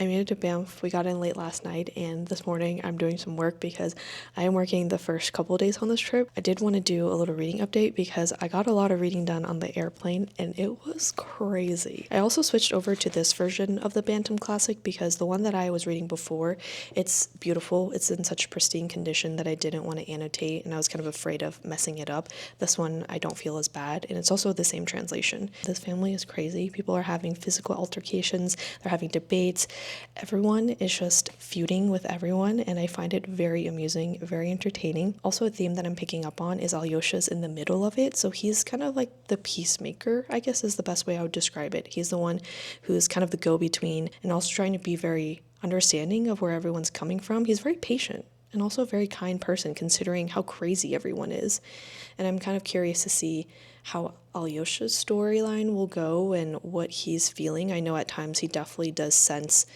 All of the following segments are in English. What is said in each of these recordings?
I made it to Banff. We got in late last night, and this morning I'm doing some work because I am working the first couple of days on this trip. I did want to do a little reading update because I got a lot of reading done on the airplane and it was crazy. I also switched over to this version of the Bantam Classic because the one that I was reading before, it's beautiful. It's in such pristine condition that I didn't want to annotate and I was kind of afraid of messing it up. This one I don't feel as bad, and it's also the same translation. This family is crazy. People are having physical altercations, they're having debates. Everyone is just feuding with everyone, and I find it very amusing, very entertaining. Also, a theme that I'm picking up on is Alyosha's in the middle of it, so he's kind of like the peacemaker, I guess is the best way I would describe it. He's the one who's kind of the go-between and also trying to be very understanding of where everyone's coming from. He's very patient and also a very kind person considering how crazy everyone is. And I'm kind of curious to see how Alyosha's storyline will go and what he's feeling. I know at times he definitely does sense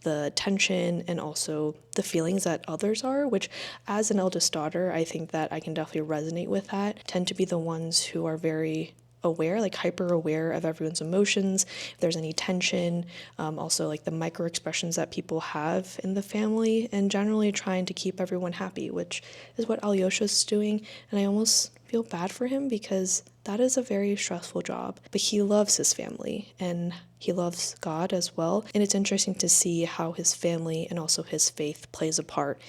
the tension and also the feelings that others are, which as an eldest daughter, I think that I can definitely resonate with that. Tend to be the ones who are very aware, like hyper aware of everyone's emotions, if there's any tension, also like the micro expressions that people have in the family, and generally trying to keep everyone happy, which is what Alyosha's doing. And I almost feel bad for him because that is a very stressful job, but he loves his family and he loves God as well. And it's interesting to see how his family and also his faith plays a part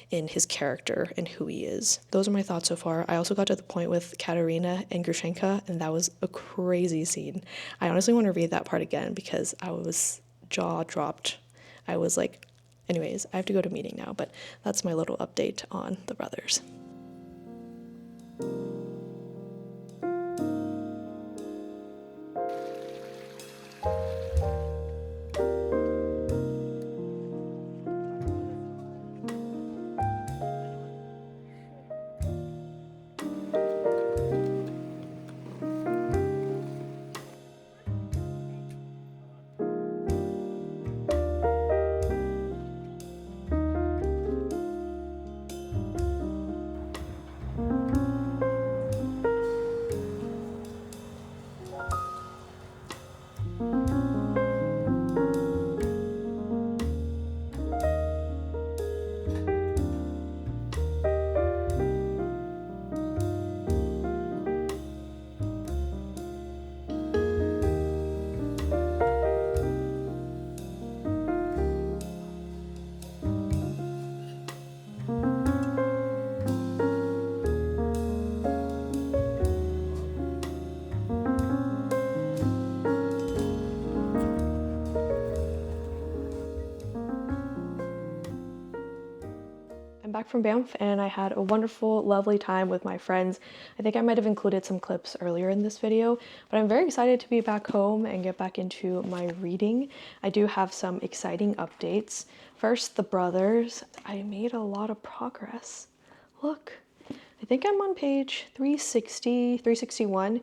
in his character and who he is. Those are my thoughts so far. I also got to the point with Katerina and Grushenka, and that was a crazy scene. I honestly want to read that part again because I was jaw dropped. I was like, anyways, I have to go to a meeting now, but that's my little update on the brothers. I'm back from Banff and I had a wonderful, lovely time with my friends. I think I might have included some clips earlier in this video, but I'm very excited to be back home and get back into my reading. I do have some exciting updates. First, the brothers. I made a lot of progress. Look, I think I'm on page 360, 361.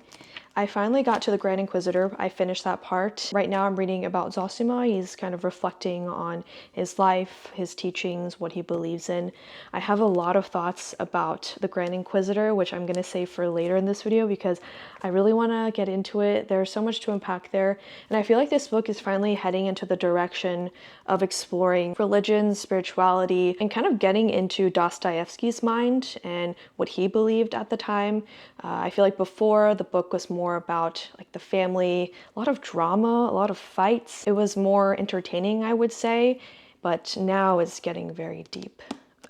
I finally got to the Grand Inquisitor. I finished that part. Right now I'm reading about Zosima. He's kind of reflecting on his life, his teachings, what he believes in. I have a lot of thoughts about the Grand Inquisitor, which I'm going to save for later in this video because I really want to get into it. There's so much to unpack there. And I feel like this book is finally heading into the direction of exploring religion, spirituality, and kind of getting into Dostoevsky's mind and what he believed at the time. I feel like before the book was more about like the family, a lot of drama, a lot of fights. It was more entertaining, I would say, but now it's getting very deep.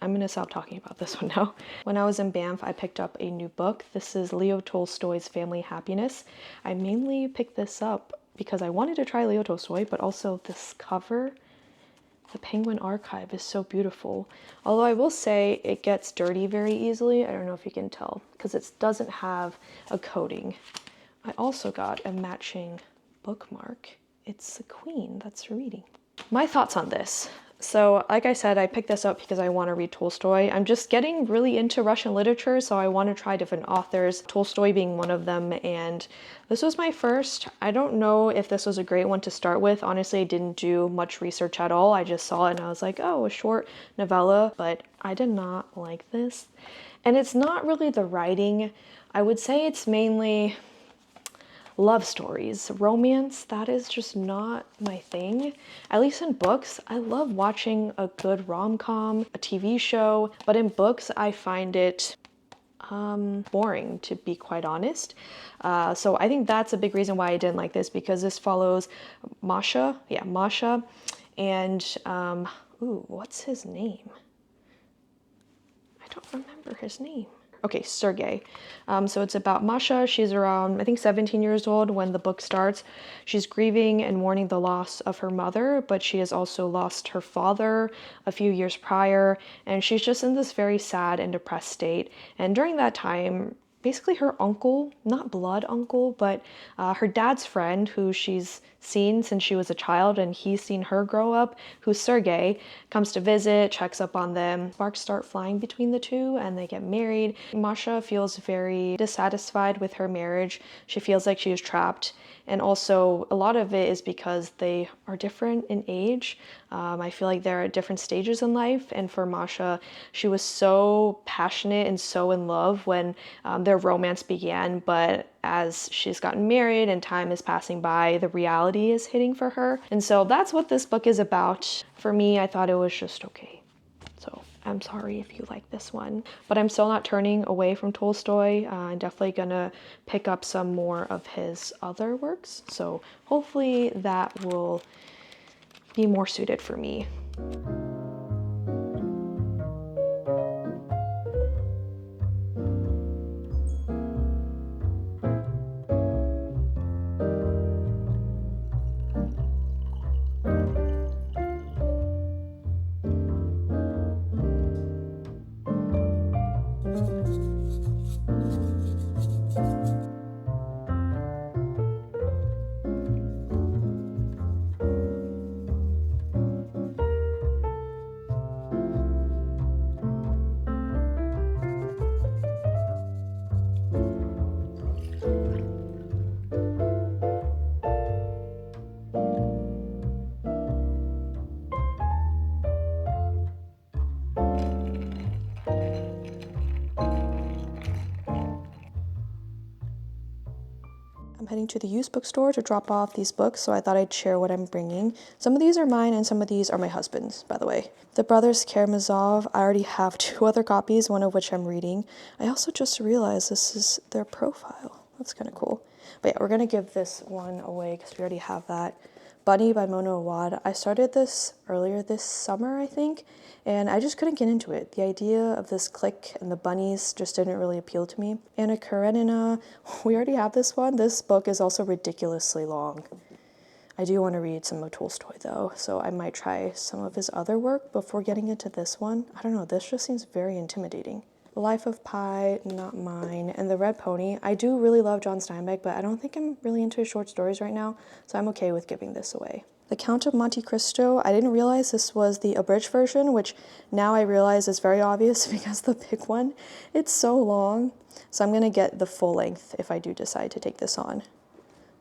I'm gonna stop talking about this one now. When I was in Banff, I picked up a new book. This is Leo Tolstoy's Family Happiness. I mainly picked this up because I wanted to try Leo Tolstoy, but also this cover. The Penguin Archive is so beautiful. Although I will say it gets dirty very easily. I don't know if you can tell because it doesn't have a coating. I also got a matching bookmark. It's the Queen that's reading. My thoughts on this. So like I said, I picked this up because I want to read Tolstoy. I'm just getting really into Russian literature, so I want to try different authors, Tolstoy being one of them, and this was my first. I don't know if this was a great one to start with. Honestly, I didn't do much research at all. I just saw it and I was like, oh, a short novella, but I did not like this. And it's not really the writing. I would say it's mainly love stories. Romance, that is just not my thing. At least in books, I love watching a good rom-com, a TV show, but in books, I find it boring, to be quite honest. So I think that's a big reason why I didn't like this, because this follows Masha, and ooh, what's his name? I don't remember his name. Okay, Sergei. So it's about Masha. She's around, I think, 17 years old when the book starts. She's grieving and mourning the loss of her mother, but she has also lost her father a few years prior, and she's just in this very sad and depressed state. And during that time, basically her uncle, not blood uncle, but her dad's friend, who she's seen since she was a child and he's seen her grow up, who's Sergei, comes to visit, checks up on them. Sparks start flying between the two and they get married. Masha feels very dissatisfied with her marriage. She feels like she is trapped. And also, a lot of it is because they are different in age. I feel like they're at different stages in life. And for Masha, she was so passionate and so in love when their romance began. But as she's gotten married and time is passing by, the reality is hitting for her. And so that's what this book is about. For me, I thought it was just okay. So I'm sorry if you like this one, but I'm still not turning away from Tolstoy. I'm definitely gonna pick up some more of his other works. So hopefully that will be more suited for me. I'm heading to the used bookstore to drop off these books, so I thought I'd share what I'm bringing. Some of these are mine and some of these are my husband's, by the way. The Brothers Karamazov, I already have 2 other copies, one of which I'm reading. I also just realized this is their profile. That's kind of cool. But yeah, we're going to give this one away because we already have that. Bunny by Mona Awad. I started this earlier this summer, I think, and I just couldn't get into it. The idea of this clique and the bunnies just didn't really appeal to me. Anna Karenina, we already have this one. This book is also ridiculously long. I do want to read some of Tolstoy though, so I might try some of his other work before getting into this one. I don't know, this just seems very intimidating. The Life of Pi, not mine, and The Red Pony. I do really love John Steinbeck, but I don't think I'm really into his short stories right now, so I'm okay with giving this away. The Count of Monte Cristo, I didn't realize this was the abridged version, which now I realize is very obvious because the big one, it's so long. So I'm gonna get the full length if I do decide to take this on.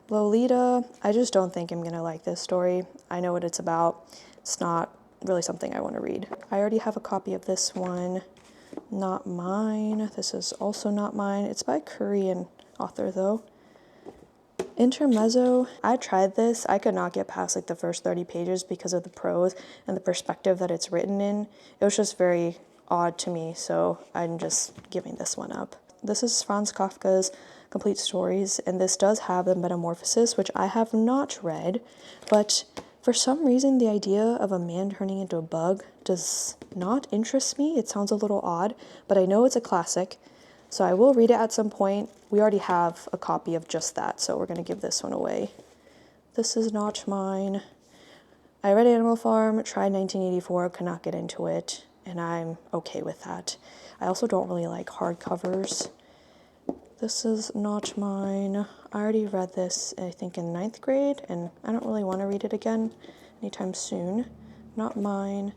Lolita, I just don't think I'm gonna like this story. I know what it's about. It's not really something I want to read. I already have a copy of this one. Not mine. This is also not mine. It's by a Korean author though. Intermezzo, I tried this. I could not get past like the first 30 pages because of the prose and the perspective that it's written in. It was just very odd to me, so I'm just giving this one up. This is Franz Kafka's Complete Stories, and this does have the Metamorphosis, which I have not read, but for some reason, the idea of a man turning into a bug does not interest me. It sounds a little odd, but I know it's a classic, so I will read it at some point. We already have a copy of just that, so we're going to give this one away. This is not mine. I read Animal Farm, tried 1984, could not get into it, and I'm okay with that. I also don't really like hardcovers. This is not mine. I already read this, I think, in 9th grade, and I don't really want to read it again anytime soon. Not mine.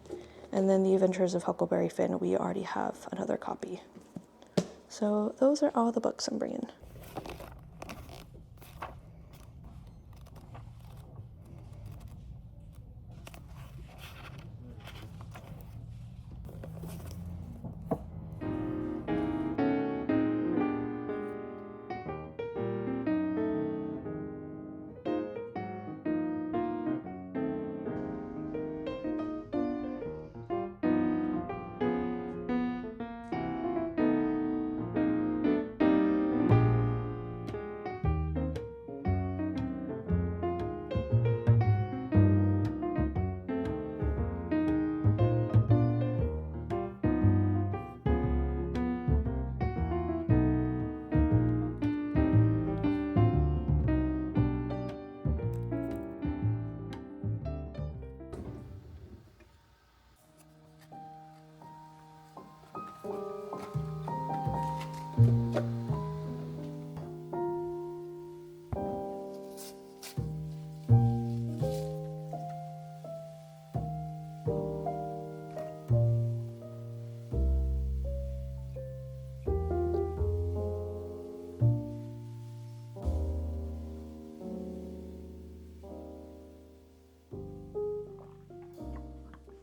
And then The Adventures of Huckleberry Finn, we already have another copy. So those are all the books I'm bringing.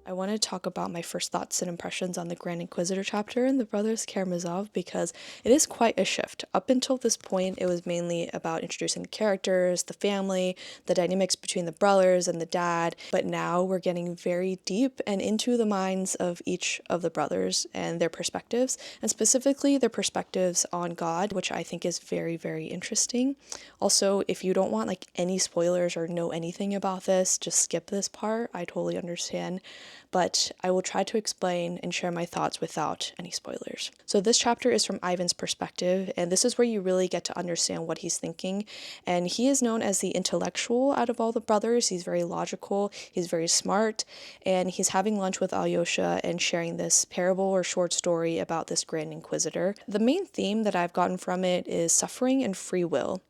I want to talk about my first thoughts and impressions on the Grand Inquisitor chapter in the Brothers Karamazov because it is quite a shift. Up until this point, it was mainly about introducing the characters, the family, the dynamics between the brothers and the dad, but now we're getting very deep and into the minds of each of the brothers and their perspectives, and specifically their perspectives on God, which I think is very, very interesting. Also, if you don't want like any spoilers or know anything about this, just skip this part. I totally understand. But I will try to explain and share my thoughts without any spoilers. So this chapter is from Ivan's perspective, and this is where you really get to understand what he's thinking. And he is known as the intellectual out of all the brothers. He's very logical, he's very smart, and he's having lunch with Alyosha and sharing this parable or short story about this Grand Inquisitor. The main theme that I've gotten from it is suffering and free will.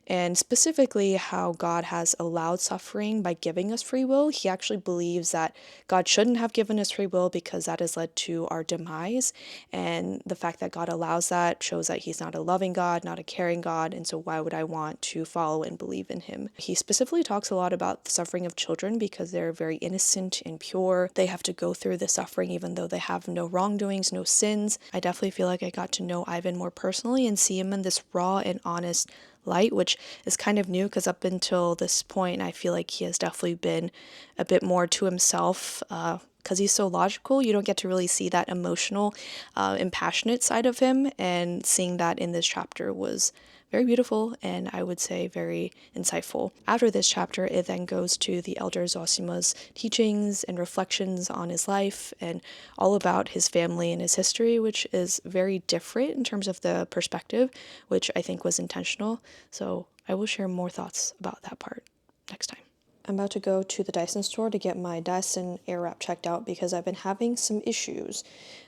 And specifically how God has allowed suffering by giving us free will. He actually believes that God shouldn't have given us free will because that has led to our demise. And the fact that God allows that shows that he's not a loving God, not a caring God, and so why would I want to follow and believe in him? He specifically talks a lot about the suffering of children because they're very innocent and pure. They have to go through the suffering even though they have no wrongdoings, no sins. I definitely feel like I got to know Ivan more personally and see him in this raw and honest light, which is kind of new because up until this point, I feel like he has definitely been a bit more to himself. Because he's so logical, you don't get to really see that emotional and passionate side of him. And seeing that in this chapter was very beautiful and I would say very insightful. After this chapter, it then goes to the elder Zosima's teachings and reflections on his life and all about his family and his history, which is very different in terms of the perspective, which I think was intentional. So I will share more thoughts about that part next time. I'm about to go to the Dyson store to get my Dyson Airwrap checked out because I've been having some issues.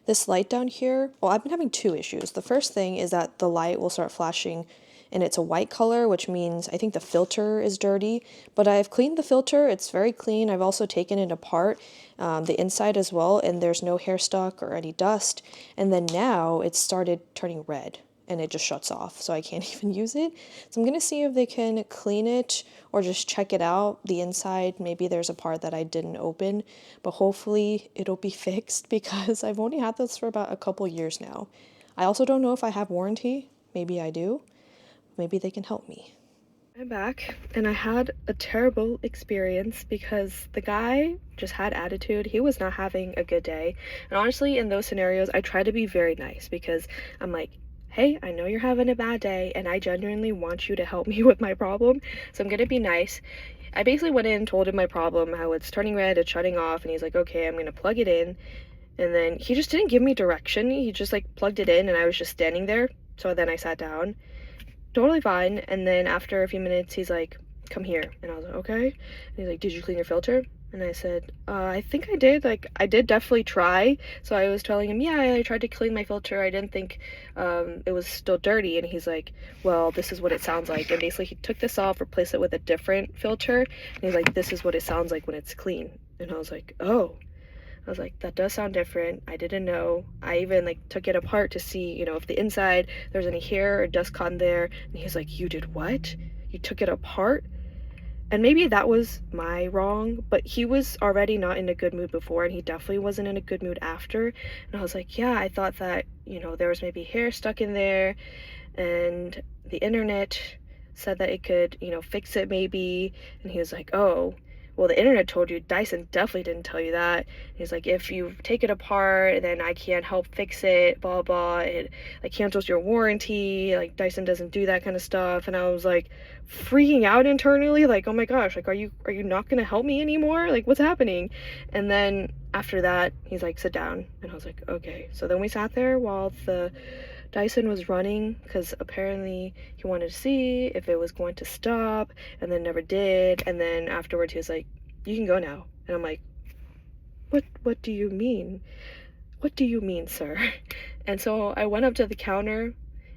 This light down here, well, I've been having two issues. The first thing is that the light will start flashing and it's a white color, which means I think the filter is dirty, but I've cleaned the filter. It's very clean. I've also taken it apart, the inside as well, and there's no hair stuck or any dust. And then now it's started turning red and it just shuts off, so I can't even use it. So I'm gonna see if they can clean it or just check it out, the inside. Maybe there's a part that I didn't open, but hopefully it'll be fixed because I've only had this for about a couple years now. I also don't know if I have warranty. Maybe I do. Maybe they can help me. I'm back and I had a terrible experience because the guy just had attitude. He was not having a good day. And honestly, in those scenarios, I try to be very nice because I'm like, hey, I know you're having a bad day and I genuinely want you to help me with my problem. So I'm gonna be nice. I basically went in and told him my problem, how it's turning red, it's shutting off, and he's like, okay, I'm gonna plug it in. And then he just didn't give me direction. He just like plugged it in and I was just standing there. So then I sat down. Totally fine. And then after a few minutes, he's like, come here. And I was like, okay. And he's like, did you clean your filter? And I said, I think I did. Like, I did definitely try. So I was telling him, yeah, I tried to clean my filter. I didn't think it was still dirty. And he's like, well, this is what it sounds like. And basically he took this off, replaced it with a different filter. And he's like, this is what it sounds like when it's clean. And I was like, oh. I was like, that does sound different. I didn't know. I even like took it apart to see, you know, if the inside there's any hair or dust caught in there. And he's like, you did what? You took it apart? And maybe that was my wrong, but he was already not in a good mood before and he definitely wasn't in a good mood after. And I was like, yeah, I thought that, you know, there was maybe hair stuck in there and the internet said that it could, you know, fix it maybe. And he was like, oh, well, the internet told you. Dyson definitely didn't tell you that. He's like, if you take it apart, then I can't help fix it, blah, blah. It like cancels your warranty. Like Dyson doesn't do that kind of stuff. And I was like freaking out internally, like, oh my gosh, like, are you not gonna help me anymore? Like, what's happening? And then after that, he's like, sit down. And I was like, okay. So then we sat there while the Dyson was running because apparently he wanted to see if it was going to stop and then never did. And then afterwards he was like, you can go now. And I'm like, what do you mean? "What do you mean, sir?" And so I went up to the counter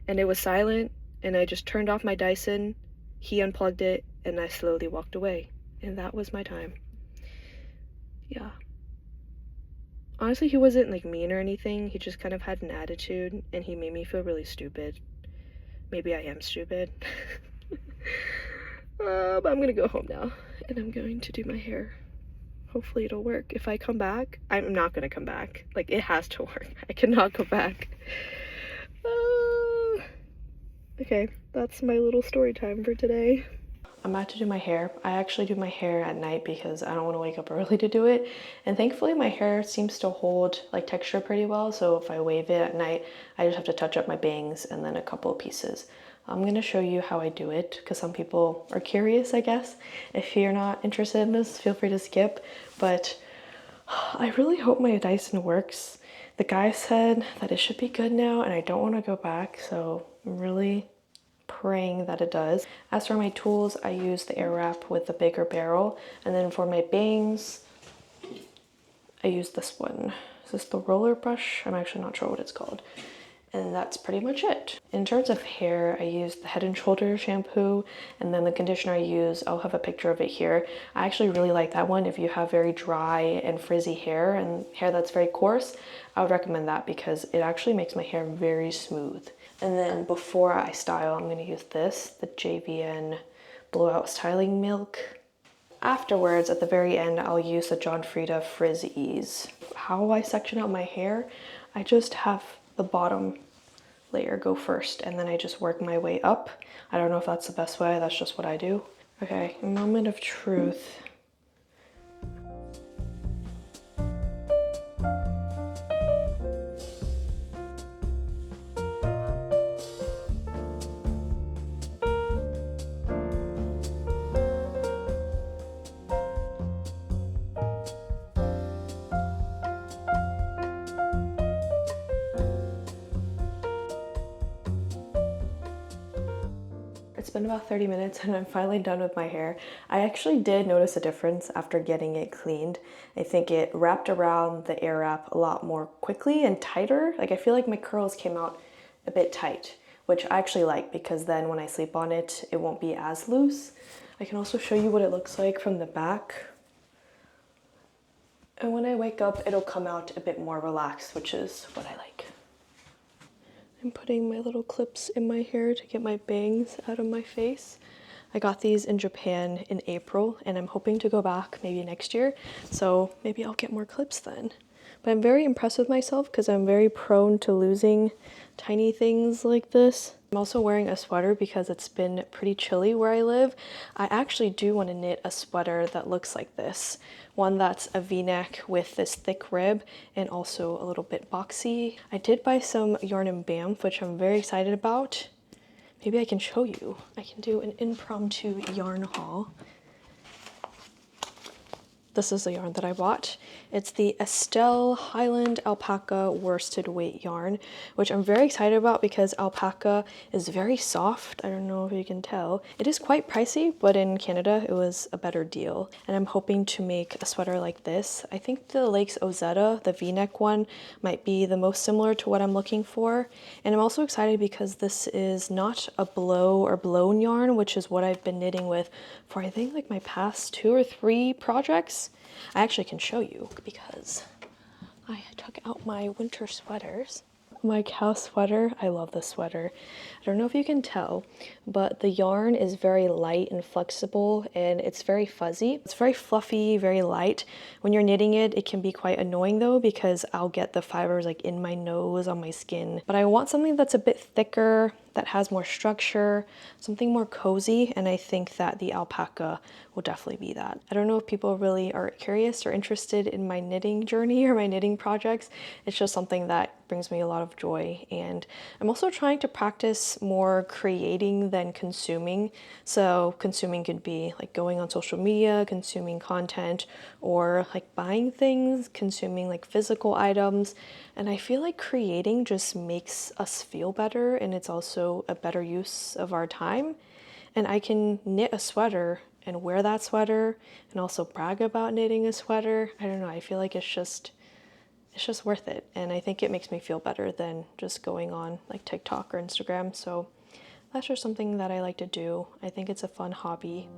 and it was silent, and I just turned off my Dyson, he unplugged it, and I slowly walked away. And that was my time. Yeah. Honestly, he wasn't like mean or anything, he just kind of had an attitude, and he made me feel really stupid. Maybe I am stupid. But I'm gonna go home now, and I'm going to do my hair. Hopefully it'll work. If I come back, I'm not gonna come back. Like, it has to work. I cannot go back. Okay, that's my little story time for today. I'm about to do my hair. I actually do my hair at night because I don't want to wake up early to do it. And thankfully my hair seems to hold like texture pretty well. So if I wave it at night, I just have to touch up my bangs and then a couple of pieces. I'm going to show you how I do it because some people are curious, I guess. If you're not interested in this, feel free to skip. But I really hope my Dyson works. The guy said that it should be good now and I don't want to go back. So I'm really praying that it does. As for my tools, I use the air wrap with the bigger barrel, and then for my bangs, I use this one. Is this the roller brush? I'm actually not sure what it's called. And that's pretty much it. In terms of hair, I use the Head & Shoulders shampoo, and then the conditioner I use, I'll have a picture of it here. I actually really like that one. If you have very dry and frizzy hair and hair that's very coarse, I would recommend that because it actually makes my hair very smooth. And then before I style, I'm going to use this, the JVN Blowout Styling Milk. Afterwards, at the very end, I'll use the John Frieda Frizz Ease. How I section out my hair, I just have the bottom layer go first, and then I just work my way up. I don't know if that's the best way, that's just what I do. Okay, moment of truth. It's been about 30 minutes and I'm finally done with my hair. I actually did notice a difference after getting it cleaned. I think it wrapped around the air wrap a lot more quickly and tighter. Like, I feel like my curls came out a bit tight, which I actually like because then when I sleep on it, it won't be as loose. I can also show you what it looks like from the back. And when I wake up, it'll come out a bit more relaxed, which is what I like. I'm putting my little clips in my hair to get my bangs out of my face. I got these in Japan in April and I'm hoping to go back maybe next year, so maybe I'll get more clips then. But I'm very impressed with myself because I'm very prone to losing tiny things like this. I'm also wearing a sweater because it's been pretty chilly where I live. I actually do want to knit a sweater that looks like this. One that's a v-neck with this thick rib and also a little bit boxy. I did buy some yarn in Banff, which I'm very excited about. Maybe I can show you. I can do an impromptu yarn haul. This is the yarn that I bought. It's the Estelle Highland Alpaca Worsted Weight yarn, which I'm very excited about because alpaca is very soft. I don't know if you can tell. It is quite pricey, but in Canada it was a better deal. And I'm hoping to make a sweater like this. I think the Lakes Ozetta, the v-neck one, might be the most similar to what I'm looking for. And I'm also excited because this is not a blow or blown yarn, which is what I've been knitting with for I think like my past 2 or 3 projects. I actually can show you because I took out my winter sweaters. My cow sweater, I love this sweater. I don't know if you can tell, but the yarn is very light and flexible and it's very fuzzy. It's very fluffy, very light. When you're knitting it, it can be quite annoying though because I'll get the fibers like in my nose, on my skin. But I want something that's a bit thicker, that has more structure, something more cozy, and I think that the alpaca will definitely be that. I don't know if people really are curious or interested in my knitting journey or my knitting projects. It's just something that brings me a lot of joy, and I'm also trying to practice more creating than consuming. So consuming could be like going on social media, consuming content, or like buying things, consuming like physical items. And I feel like creating just makes us feel better, and it's also a better use of our time. And I can knit a sweater and wear that sweater and also brag about knitting a sweater. I don't know, I feel like it's it's just worth it. And I think it makes me feel better than just going on like TikTok or Instagram. So that's just something that I like to do. I think it's a fun hobby.